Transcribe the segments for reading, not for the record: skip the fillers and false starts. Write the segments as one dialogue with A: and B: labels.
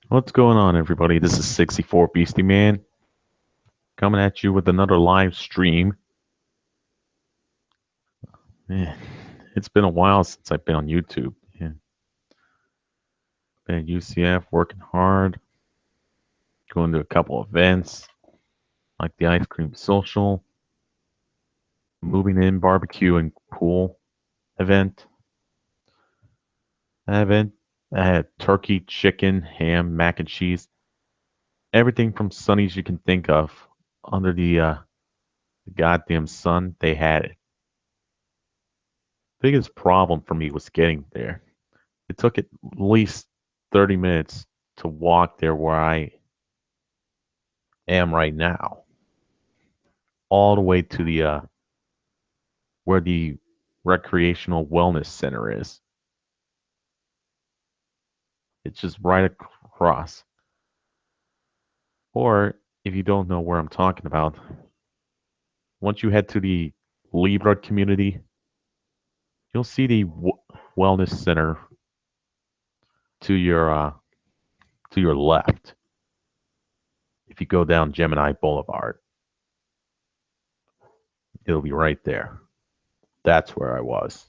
A: What's going on, everybody? This is 64BeastyMan coming at you with another live stream. Man, it's been a while since I've been on YouTube. Yeah, been at UCF working hard, going to a couple events like the Ice Cream Social, moving in barbecue and pool event. That event, I had turkey, chicken, ham, mac and cheese, everything from Sunnies you can think of under the goddamn sun. They had it. Biggest problem for me was getting there. It took at least 30 minutes to walk there where I am right now, all the way to the where the recreational wellness center is. It's just right across. Or if you don't know where I'm talking about, once you head to the Libra community, you'll see the wellness center to your left. If you go down Gemini Boulevard, it'll be right there. That's where I was.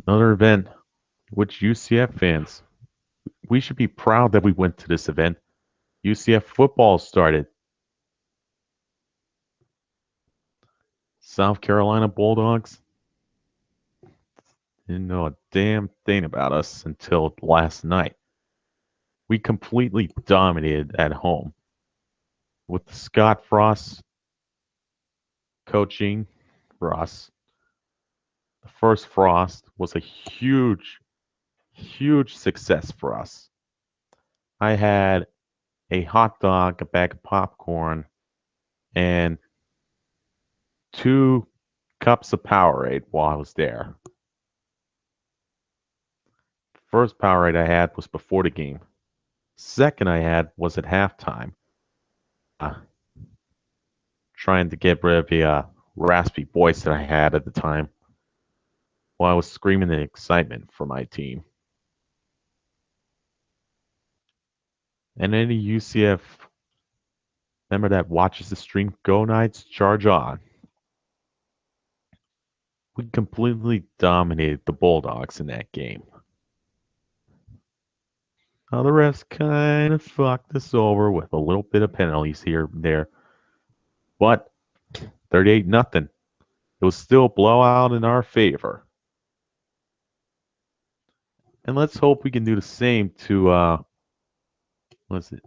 A: Another event which UCF fans, we should be proud that we went to this event. UCF football started. South Carolina Bulldogs didn't know a damn thing about us until last night. We completely dominated at home with Scott Frost coaching for us. The first Frost was a huge, huge success for us. I had a hot dog, a bag of popcorn, and 2 cups of Powerade while I was there. First Powerade I had was before the game. Second I had was at halftime. Uh, Trying to get rid of the raspy voice that I had at the time while I was screaming in excitement for my team. And any UCF member that watches the stream, go Knights, charge on. We completely dominated the Bulldogs in that game. Now the refs kind of fucked us over with a little bit of penalties here and there, but 38-0. It was still a blowout in our favor. And let's hope we can do the same to what's it?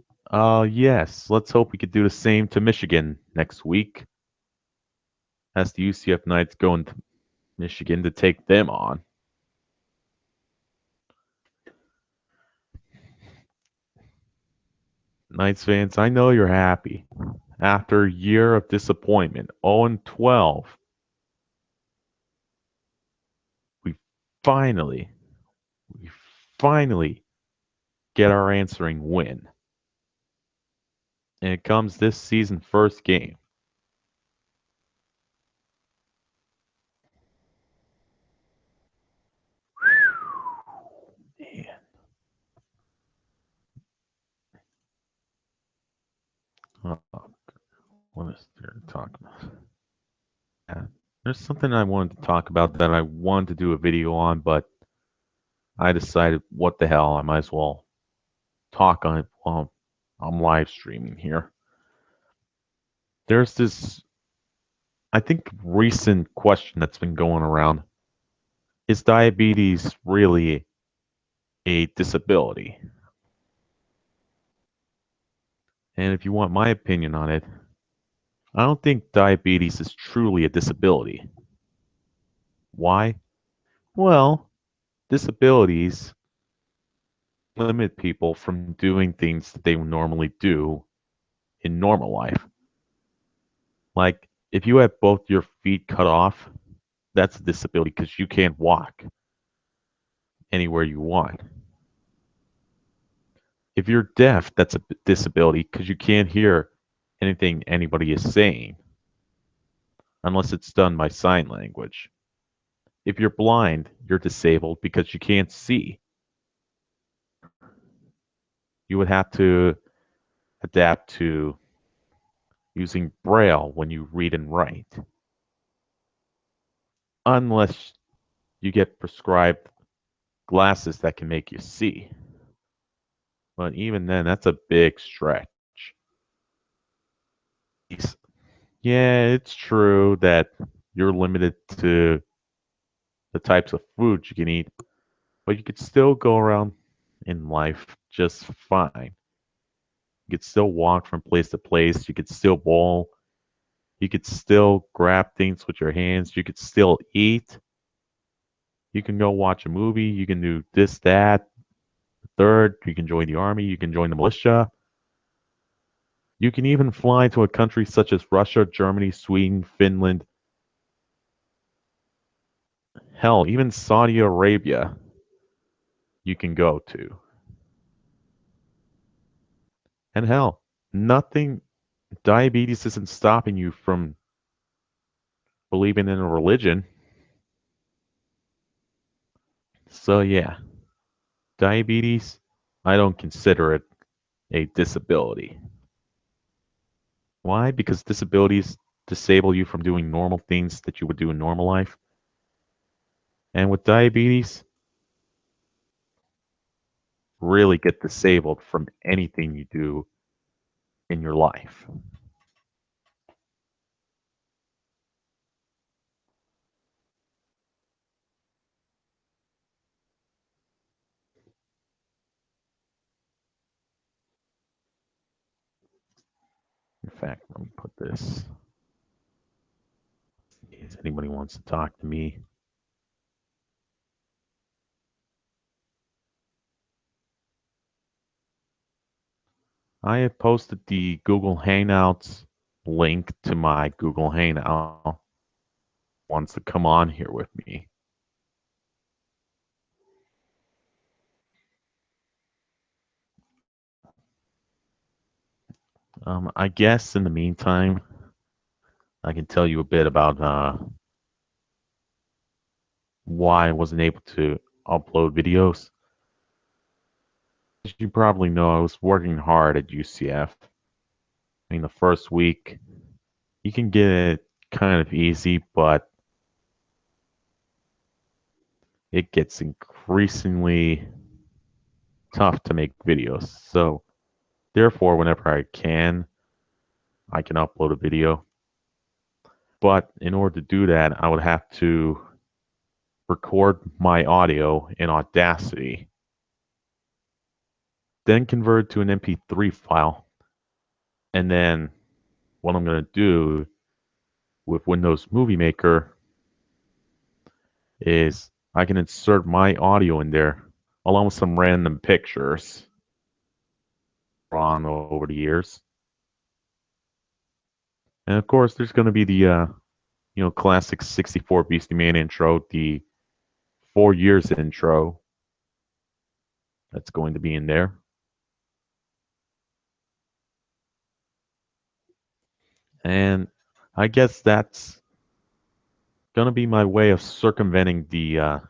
A: Yes, let's hope we could do the same to Michigan next week. As the UCF Knights go into Michigan to take them on. Knights fans, I know you're happy. After a year of disappointment, 0-12, we finally, we finally get our answering win. And it comes this season first game. Man, oh, what is there to talk about? Yeah, there's something I wanted to talk about that I wanted to do a video on, but I decided, what the hell, I might as well talk on it while I'm live streaming here. There's this, I think, recent question that's been going around. Is diabetes really a disability? And if you want my opinion on it, I don't think diabetes is truly a disability. Why? Well, disabilities limit people from doing things that they would normally do in normal life. Like, if you have both your feet cut off, that's a disability because you can't walk anywhere you want. If you're deaf, that's a disability because you can't hear anything anybody is saying unless it's done by sign language. If you're blind, you're disabled because you can't see. You would have to adapt to using Braille when you read and write, unless you get prescribed glasses that can make you see. But even then, that's a big stretch. Yeah, it's true that you're limited to the types of food you can eat, but you could still go around in life just fine. You could still walk from place to place. You could still bowl. You could still grab things with your hands. You could still eat. You can go watch a movie. You can do this, that, third. You can join the army. You can join the militia. You can even fly to a country such as Russia, Germany, Sweden, Finland, hell, even Saudi Arabia you can go to. And hell, nothing, diabetes isn't stopping you from believing in a religion. So, yeah, diabetes, I don't consider it a disability. Why? Because disabilities disable you from doing normal things that you would do in normal life. And with diabetes, really get disabled from anything you do in your life. In fact, let me put this. If anybody wants to talk to me, I have posted the Google Hangouts link to my Google Hangout. Wants to come on here with me. I guess in the meantime, I can tell you a bit about why I wasn't able to upload videos. As you probably know, I was working hard at UCF. I mean, the first week, you can get it kind of easy, but it gets increasingly tough to make videos. So, therefore, whenever I can upload a video. But in order to do that, I would have to record my audio in Audacity, then convert it to an MP3 file. And then what I'm going to do with Windows Movie Maker is I can insert my audio in there along with some random pictures drawn over the years. And of course, there's going to be the classic 64 Beastie Man intro, the 4 years intro that's going to be in there. And I guess that's going to be my way of circumventing the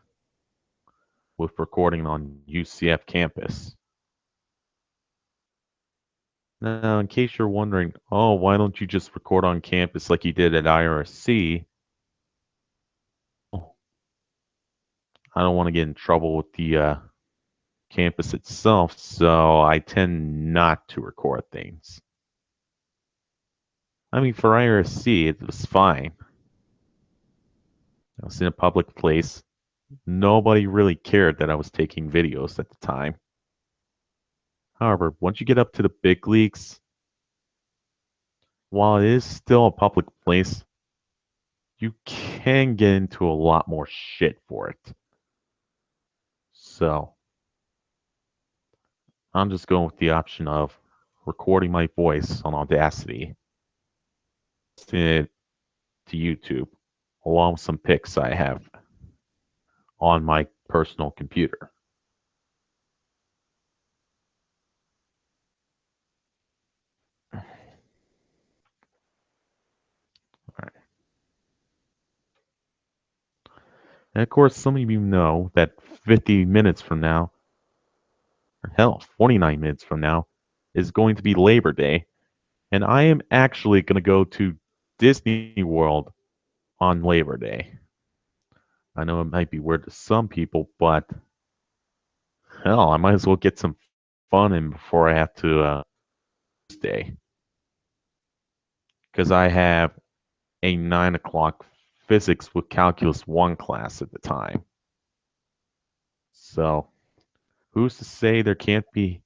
A: with recording on UCF campus. Now, in case you're wondering, oh, why don't you just record on campus like you did at IRC? I don't want to get in trouble with the campus itself, so I tend not to record things. I mean, for IRC, it was fine. I was in a public place. Nobody really cared that I was taking videos at the time. However, once you get up to the big leagues, while it is still a public place, you can get into a lot more shit for it. So I'm just going with the option of recording my voice on Audacity, sending it to YouTube, along with some pics I have on my personal computer. All right. And of course, some of you know that 50 minutes from now, or hell, 49 minutes from now, is going to be Labor Day, and I am actually going to go to Disney World on Labor Day. I know it might be weird to some people, but hell, I might as well get some fun in before I have to stay because I have a 9 o'clock physics with calculus 1 class at the time. So who's to say there can't be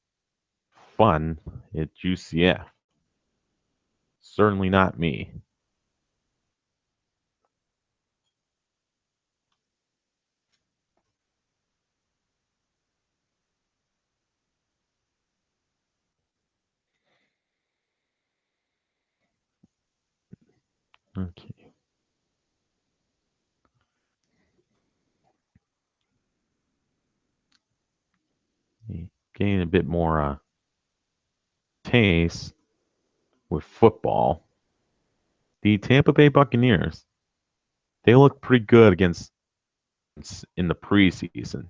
A: fun at UCF? Certainly not me. Okay. Getting a bit more taste with football. The Tampa Bay Buccaneers, they look pretty good against in the preseason.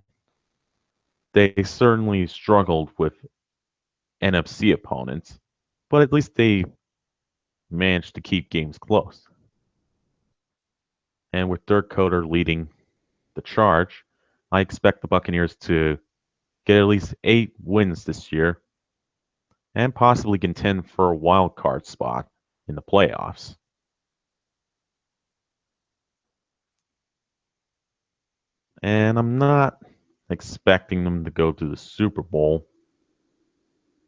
A: They certainly struggled with NFC opponents, but at least they managed to keep games close. And with Dirk Coder leading the charge, I expect the Buccaneers to get at least 8 wins this year and possibly contend for a wild card spot in the playoffs. And I'm not expecting them to go to the Super Bowl.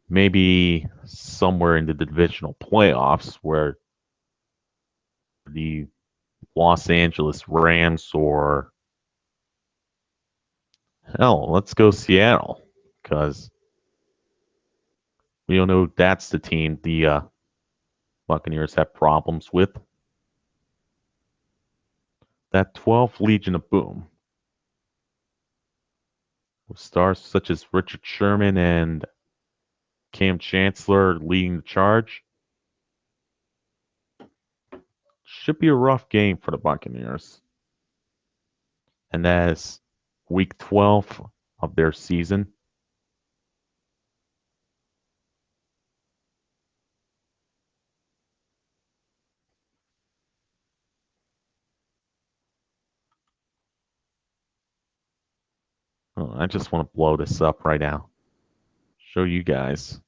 A: Maybe somewhere in the divisional playoffs where the Los Angeles Rams or hell, let's go Seattle because we all know that's the team the Buccaneers have problems with. That 12th Legion of Boom, with stars such as Richard Sherman and Cam Chancellor leading the charge, should be a rough game for the Buccaneers. And that is week 12 of their season. Oh, I just want to blow this up right now. Show you guys.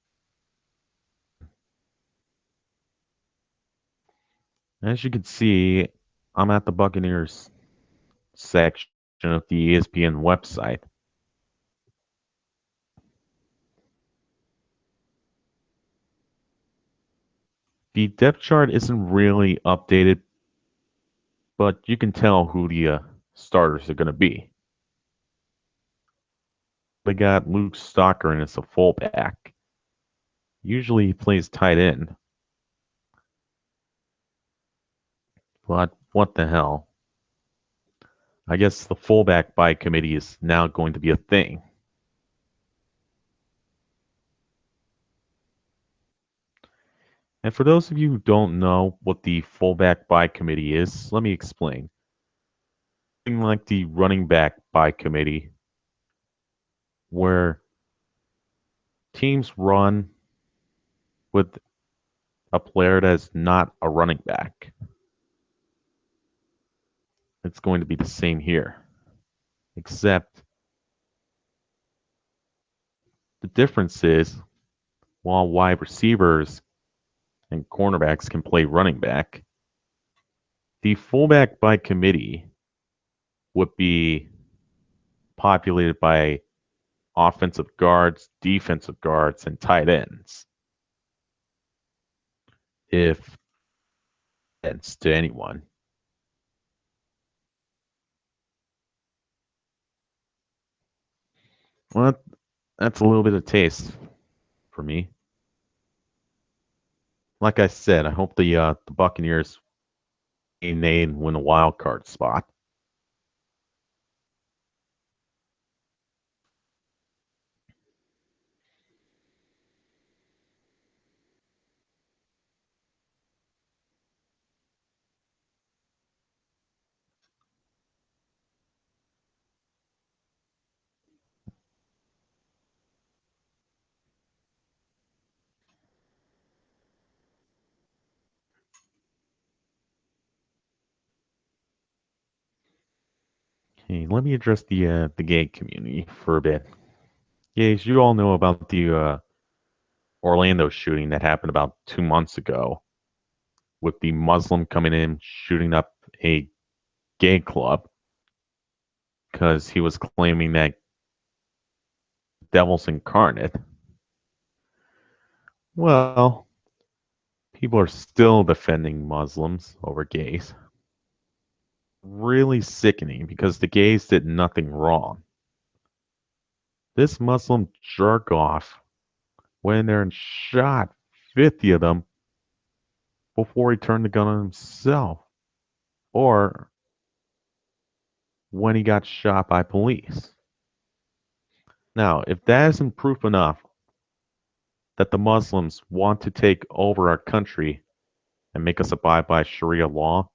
A: As you can see, I'm at the Buccaneers section of the ESPN website. The depth chart isn't really updated, but you can tell who the starters are going to be. They got Luke Stocker in as a fullback. Usually he plays tight end, but what the hell? I guess the fullback by committee is now going to be a thing. And for those of you who don't know what the fullback by committee is, let me explain. Something like the running back by committee, where teams run with a player that's not a running back. It's going to be the same here, except the difference is while wide receivers and cornerbacks can play running back, the fullback by committee would be populated by offensive guards, defensive guards, and tight ends. If it's to anyone. Well, that's a little bit of taste for me. Like I said, I hope the Buccaneers win a wild card spot. Okay, let me address the gay community for a bit. Gays, you all know about the Orlando shooting that happened about 2 months ago, with the Muslim coming in shooting up a gay club because he was claiming that the devil's incarnate. Well, people are still defending Muslims over gays. Really sickening because the gays did nothing wrong. This Muslim jerk off went in there and shot 50 of them before he turned the gun on himself, or when he got shot by police. Now, if that isn't proof enough that the Muslims want to take over our country and make us abide by Sharia law,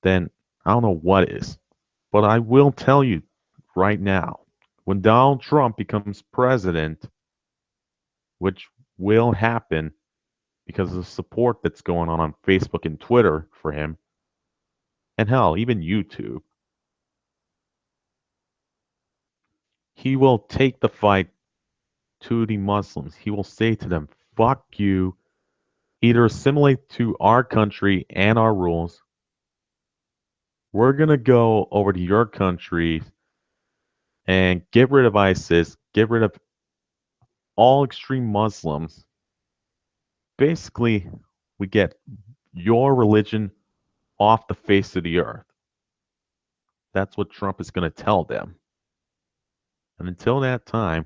A: then I don't know what is. But I will tell you right now, when Donald Trump becomes president, which will happen because of the support that's going on Facebook and Twitter for him, and hell, even YouTube, he will take the fight to the Muslims. He will say to them, fuck you, either assimilate to our country and our rules. We're going to go over to your country and get rid of ISIS, get rid of all extreme Muslims. Basically, we get your religion off the face of the earth. That's what Trump is going to tell them. And until that time,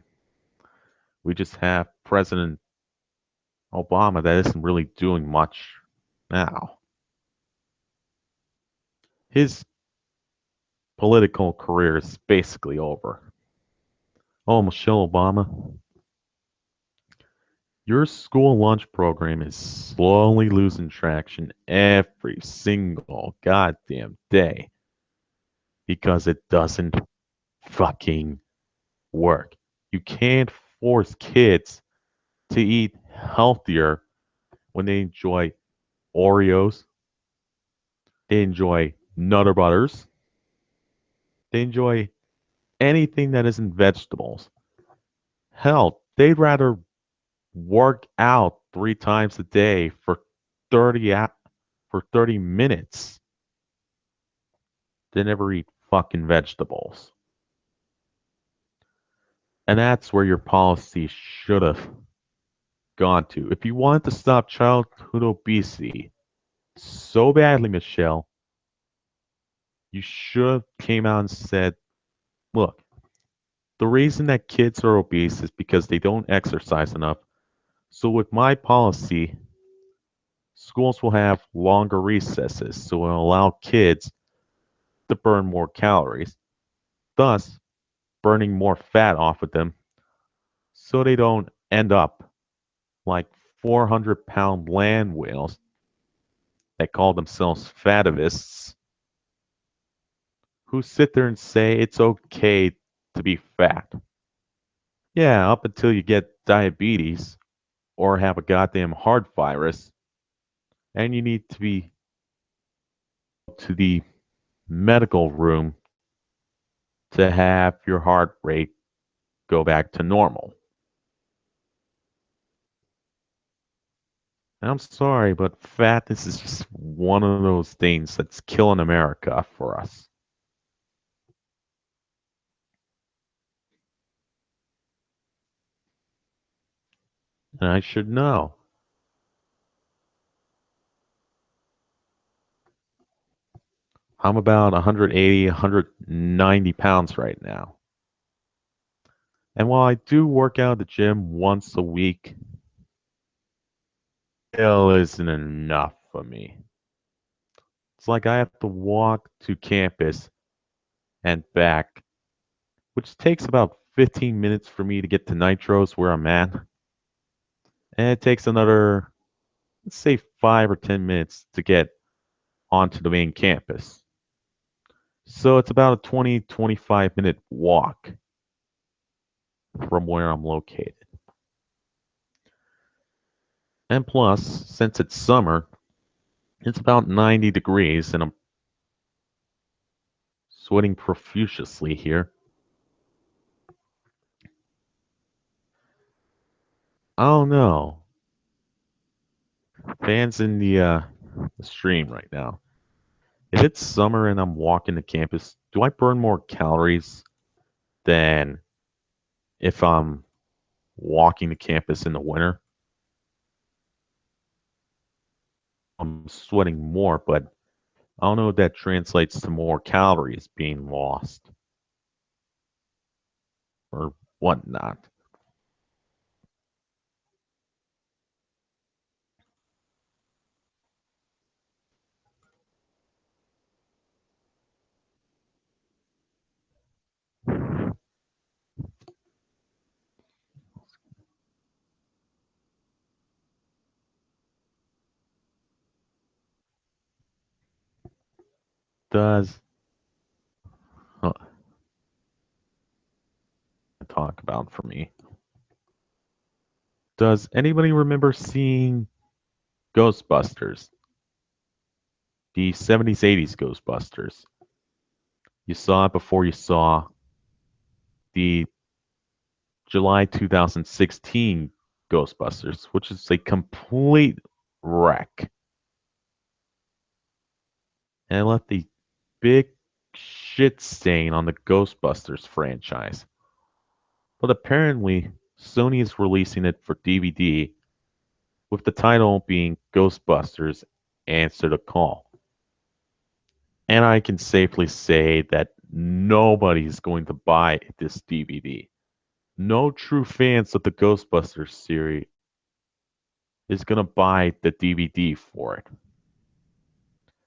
A: we just have President Obama that isn't really doing much now. His political career is basically over. Oh, Michelle Obama, your school lunch program is slowly losing traction every single goddamn day because it doesn't fucking work. You can't force kids to eat healthier when they enjoy Oreos, they enjoy Nutter Butters, they enjoy anything that isn't vegetables. Hell, they'd rather work out 3 times a day for 30 minutes than ever eat fucking vegetables. And that's where your policy should have gone to. If you want to stop childhood obesity so badly, Michelle, you should have came out and said, look, the reason that kids are obese is because they don't exercise enough. So with my policy, schools will have longer recesses, so it'll allow kids to burn more calories, thus burning more fat off of them, so they don't end up like 400-pound land whales that call themselves fatavists who sit there and say it's okay to be fat. Yeah, up until you get diabetes or have a goddamn heart virus and you need to be to the medical room to have your heart rate go back to normal. And I'm sorry, but fatness is just one of those things that's killing America for us. And I should know. I'm about 180, 190 pounds right now. And while I do work out at the gym once a week, it still isn't enough for me. It's like I have to walk to campus and back, which takes about 15 minutes for me to get to Nitros where I'm at. And it takes another, let's say, 5 or 10 minutes to get onto the main campus. So it's about a 20, 25-minute walk from where I'm located. And plus, since it's summer, it's about 90 degrees and I'm sweating profusely here. I don't know. Fans in the stream right now. If it's summer and I'm walking to campus, do I burn more calories than if I'm walking to campus in the winter? I'm sweating more, but I don't know if that translates to more calories being lost or whatnot. Does uh, talk about for me? Does anybody remember seeing Ghostbusters, the 70s 80s Ghostbusters? You saw it before you saw the July 2016 Ghostbusters, which is a complete wreck. And it left a big shit stain on the Ghostbusters franchise. But apparently, Sony is releasing it for DVD with the title being Ghostbusters Answer the Call. And I can safely say that nobody's going to buy this DVD. No true fans of the Ghostbusters series is going to buy the DVD for it.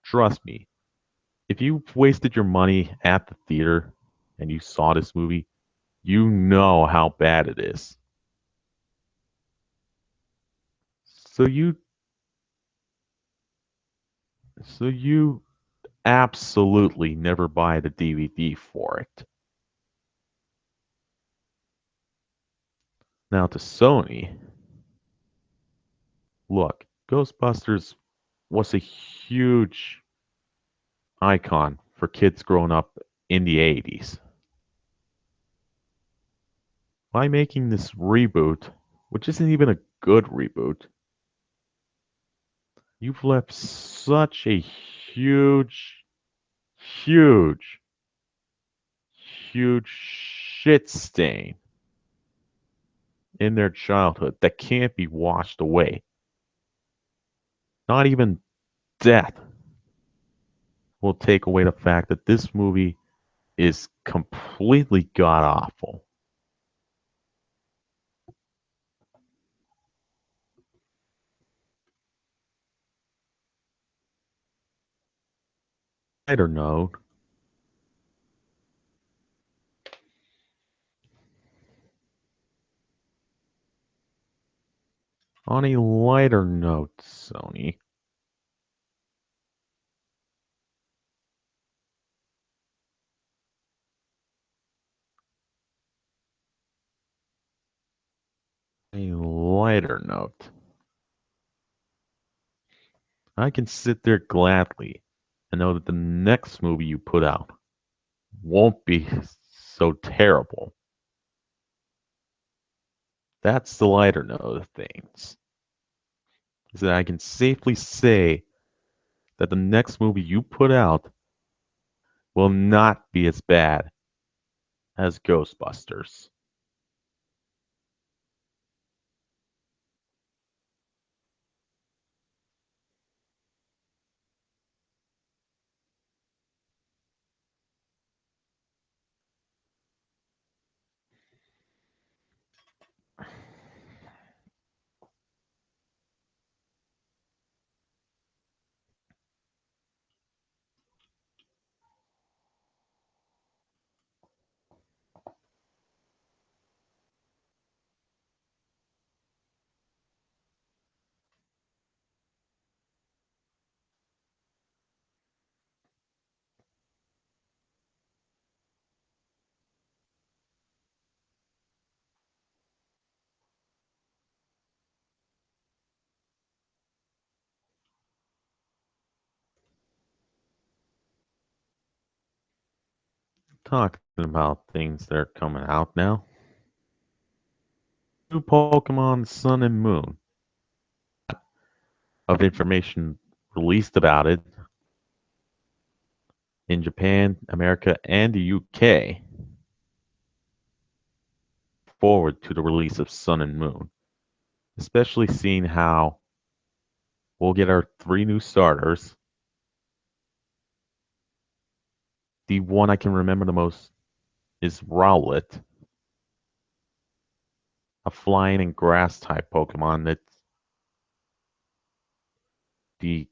A: Trust me, if you wasted your money at the theater and you saw this movie, you know how bad it is. So you so you absolutely never buy the DVD for it. Now to Sony, look, Ghostbusters was a huge icon for kids growing up in the 80s. By making this reboot, which isn't even a good reboot, you've left such a huge, huge, huge shit stain in their childhood that can't be washed away. Not even death will take away the fact that this movie is completely god awful. Lighter note, on a lighter note, Sony, a lighter note, I can sit there gladly and know that the next movie you put out won't be so terrible. That's the lighter note of things. Is that I can safely say that the next movie you put out will not be as bad as Ghostbusters. Talking about things that are coming out now. New Pokemon Sun and Moon. Of information released about it in Japan, America, and the UK. Forward to the release of Sun and Moon, especially seeing how we'll get our 3 new starters. The one I can remember the most is Rowlet, a flying and grass type Pokemon that the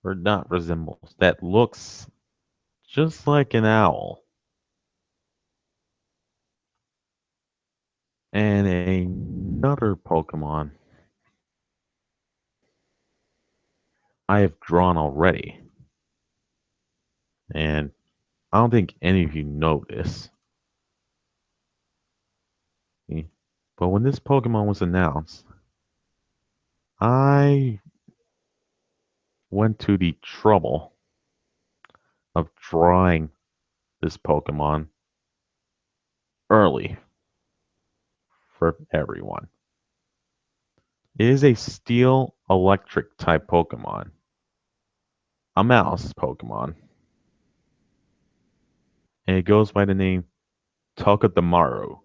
A: or not resembles that looks just like an owl. And another Pokemon I have drawn already. And I don't think any of you know this. But when this Pokemon was announced, I went to the trouble of drawing this Pokemon early for everyone. It is a steel electric type Pokemon, a mouse Pokemon, and it goes by the name Togedemaru.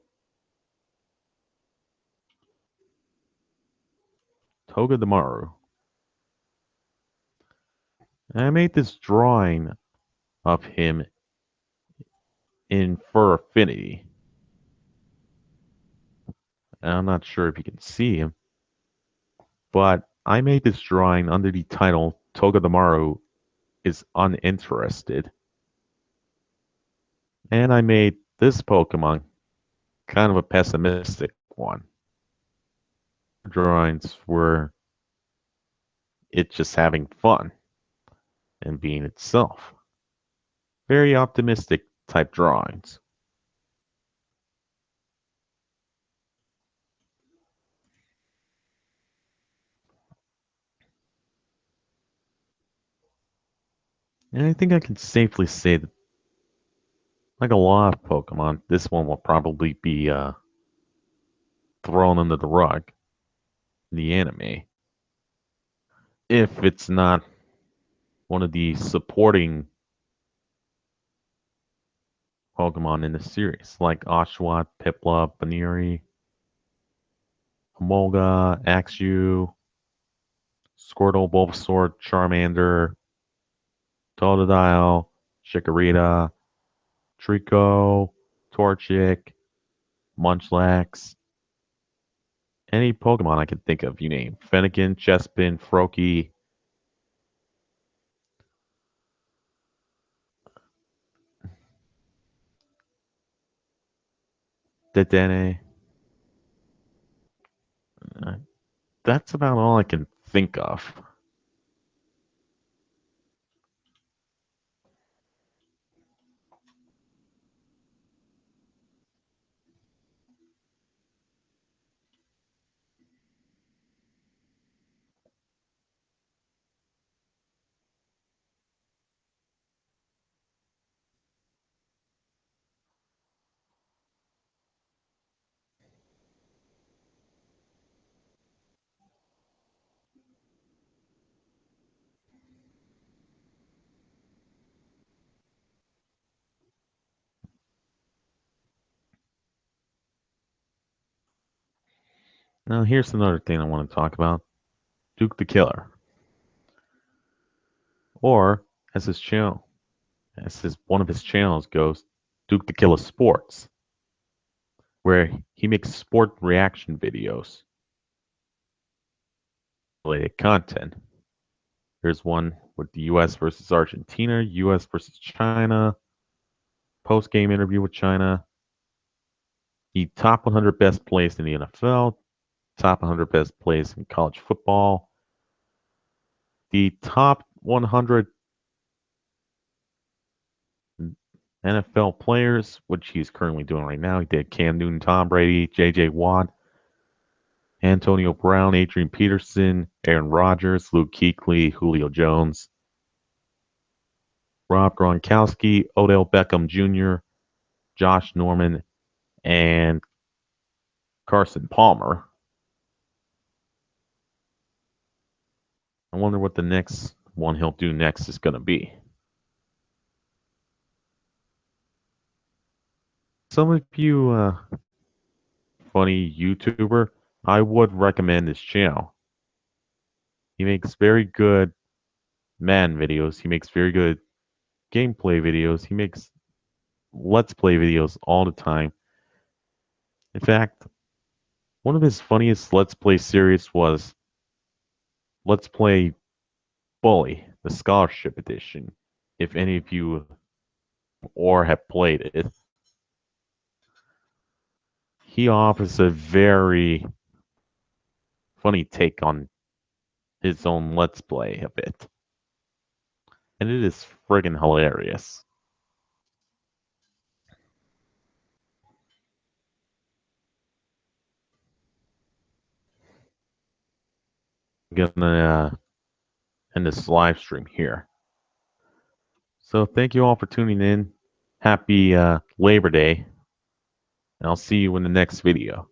A: Togedemaru. And I made this drawing of him in Fur Affinity. And I'm not sure if you can see him, but I made this drawing under the title Togedemaru is uninterested. And I made this Pokemon kind of a pessimistic one. Drawings were it just having fun and being itself. Very optimistic type drawings. And I think I can safely say that, like a lot of Pokemon, this one will probably be thrown under the rug in the anime. If it's not one of the supporting Pokemon in the series, like Oshawott, Piplup, Baneri, Emolga, Axew, Squirtle, Bulbasaur, Charmander, Totodile, Chikorita, Trico, Torchic, Munchlax, any Pokemon I can think of, you name. Fennekin, Chespin, Froakie, Dedenne. Uh, That's about all I can think of. Now, here's another thing I want to talk about Duke the Killer. Or, as his channel, one of his channels goes, Duke the Killer Sports, where he makes sport reaction videos related content. There's one with the US versus Argentina, US versus China, post game interview with China, the top 100 best plays in the NFL, top 100 best plays in college football, the top 100 NFL players, which he's currently doing right now. He did Cam Newton, Tom Brady, J.J. Watt, Antonio Brown, Adrian Peterson, Aaron Rodgers, Luke Kuechly, Julio Jones. Rob Gronkowski, Odell Beckham Jr., Josh Norman, and Carson Palmer. I wonder what the next one he'll do next is going to be. Some of you funny YouTuber, I would recommend his channel. He makes very good man videos. He makes very good gameplay videos. He makes let's play videos all the time. In fact, one of his funniest let's play series was Let's Play Bully, the Scholarship Edition. If any of you or have played it, he offers a very funny take on his own let's play of it. And it is friggin' hilarious. I'm gonna end this live stream here. So thank you all for tuning in. Happy Labor Day. And I'll see you in the next video.